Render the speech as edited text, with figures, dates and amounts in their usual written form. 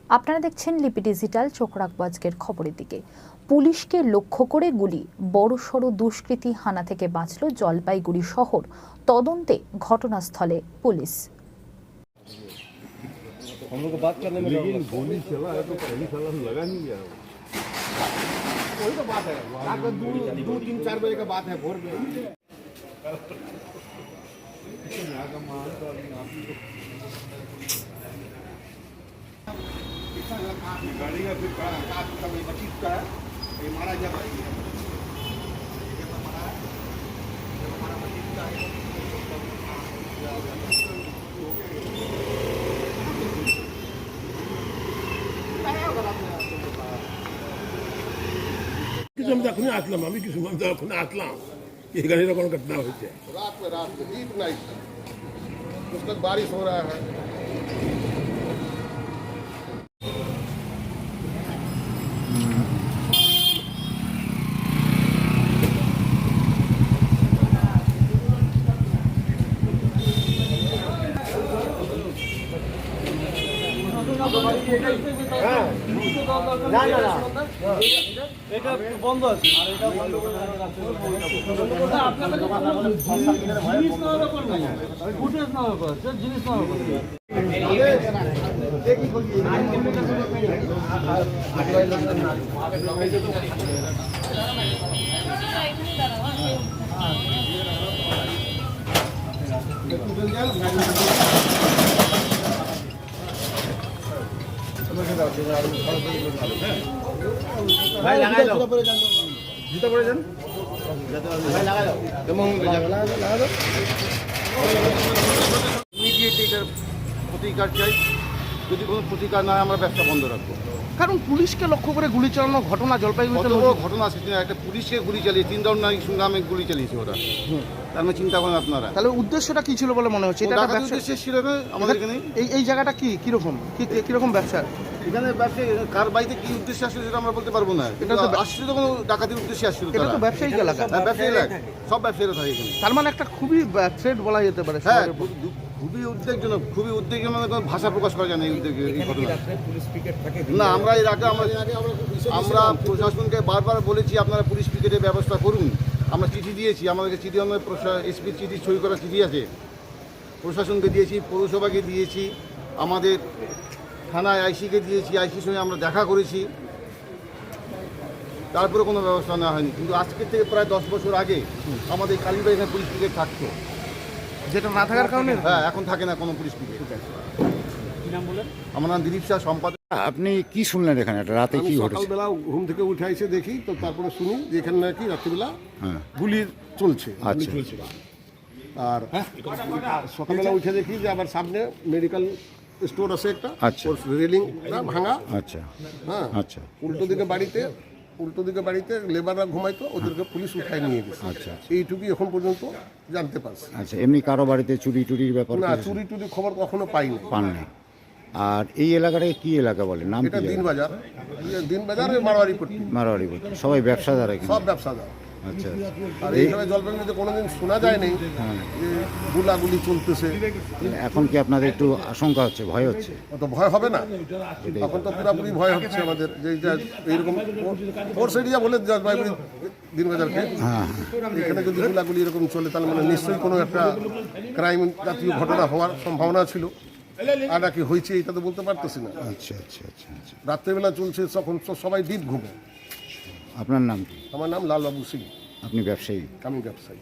আপনারা দেখছেন লিপি ডিজিটাল। চোখ রাখবো আজকের খবরের দিকে। পুলিশকে লক্ষ্য করে গুলি, বড়সড় দুষ্কৃতী হানা থেকে বাঁচল জলপাইগুড়ি শহর। তদন্তে ঘটনাস্থলে পুলিশ। हम लोग को बात करने में लेकिन गोली चला है तो पहली साल लगा नहीं गया। वही तो बात है, रात को 2-3-4 बजे का बात है भोर में। गाड़ी का फिर का बची का ये मारा जा भाई हमारा बची का है কিছু আমি তখনই আসলাম, আমি কিছু আমি তখন আসলাম এখানে এরকম ঘটনা হয়েছে। रात में डीप नाइट उस तक बारिश हो रहा है। এটা বন্ধ আছে আর এটা বন্ধ করে জিনিস নেওয়ার ব্যাপার নাই, ফুটেজ নেওয়ার ব্যাপার আছে, জিনিস নেওয়ার ব্যাপার। भाई लगा लो जूता पड़े जान भाई लगा लो तुम लगा दो ইমিডিয়েট এটার প্রতিকার চাই। যদি কোনো প্রতিকার না হয় আমরা ব্যবসা বন্ধ রাখবো। কারণ পুলিশকে লক্ষ্য করে গুলি চালানোর ঘটনা জলপাইগুড়িতে কত বড় ঘটনা সেটা একটা পুলিশকে গুলি চালিয়ে 3 রাউন্ড নাকি সংগ্রামে গুলি চালিয়েছে ওরা। তার মানে চিন্তা করেন আপনারা। তাহলে উদ্দেশ্যটা কি ছিল বলে মনে হচ্ছে? এটা একটা ব্যবসা উদ্দেশ্য ছিল না আমাদের এখানে। এই জায়গাটা কিরকম কিরকম ব্যবসা? এখানে ব্যবসা কার বাড়িতে কি উদ্দেশ্যে আসলে সেটা আমরা বলতে পারবো না। এটা তো আসলে তো কোনো ডাকাতির উদ্দেশ্যে আসছিল। এটা তো ব্যবসায়িক এলাকা। হ্যাঁ ব্যবসায়ী এলাকা, সব ব্যবসায়ীরা থাকে এখানে। তার মানে একটা খুবই থ্রেট বলা যেতে পারে। হ্যাঁ খুবই উদ্বেগজনক, খুবই উদ্বেগজনক, মানে কোনো ভাষা প্রকাশ করা যায় না এই উদ্বেগ এই ঘটনা। না আমরা এর আগে আমরা প্রশাসনকে বারবার বলেছি আপনারা পুলিশ পিকেটের ব্যবস্থা করুন। আমরা চিঠি দিয়েছি, আমাদেরকে চিঠি আমাদের এসপির চিঠি সই করা চিঠি আছে, প্রশাসনকে দিয়েছি, পৌরসভাকে দিয়েছি, আমাদের থানায় আইসিকে দিয়েছি, আইসির সঙ্গে আমরা দেখা করেছি, তারপরে কোনো ব্যবস্থা নেওয়া হয়নি। কিন্তু আজকের থেকে প্রায় 10 বছর আগে আমাদের কালীবাড়ি এখানে পুলিশ পিকেট থাকতো, যেটা না থাকার কারণে হ্যাঁ এখন থাকে না কোনো পুলিশ পিকেট। আমার নাম দিলীপ শাহ, সম্পাদক। আপনি কি শুনলেন এখানে রাতে কি ঘটেছে? সকালবেলা ঘুম থেকে উঠে এসে দেখি, তো তারপরে শুনি যে এখানে নাকি রাত্রিবেলা হ্যাঁ গুলি চলছে। আচ্ছা আর সকালবেলা উঠে দেখি যে আবার সামনে মেডিকেল স্টোর আছে একটা, আচ্ছা। ওর রেলিংটা ভাঙা। আচ্ছা হ্যাঁ আচ্ছা উল্টো দিকে বাড়িতে লেবাররা ঘুমাইতো, ওদেরকে পুলিশ উঠায় নিয়ে গেছে। আচ্ছা এইটুকুই এখন পর্যন্ত জানতে পারছি। আচ্ছা এমনি কারো বাড়িতে চুরি টুরির ব্যাপার না, কিছু চুরি খবর কখনো পাইনি। পাননি? আর এই এলাকাটাকে কি এলাকা বলে? নাম এটা কি? দিনবাজার মারোয়ারি পট্টি, মারোয়ারি বলে। সবাই ব্যবসাদার এখানে? সব ব্যবসাদার। আচ্ছা আর এইভাবে জলপাইগুড়িতে কোনোদিন শোনা যায় নেই যে গুলাগুলি চলতেছে। এখন কি আপনাদের একটু আশঙ্কা হচ্ছে, ভয় হচ্ছে? অত ভয় হবে না, এখন তো পুরোপুরি ভয় হচ্ছে আমাদের যে এইরকম ফোর্স এরিয়া বলে জলপাইগুড়ি দিনবাজারকে। হ্যাঁ এখানে যদি গুলাগুলি এরকম চলে তাহলে মানে নিশ্চয়ই কোনো একটা ক্রাইম জাতীয় ঘটনা হওয়ার সম্ভাবনা ছিল। আর নাকি হয়েছে এটা তো বলতে পারতেছি না। আচ্ছা আচ্ছা আচ্ছা আচ্ছা। রাত্রেবেলা চলছে, তখন সবাই ডিপ ঘুমে। আপনার নাম কি? আমার নাম লালবাবু সিং, আপনি ব্যবসায়ী? আমি ব্যবসায়ী।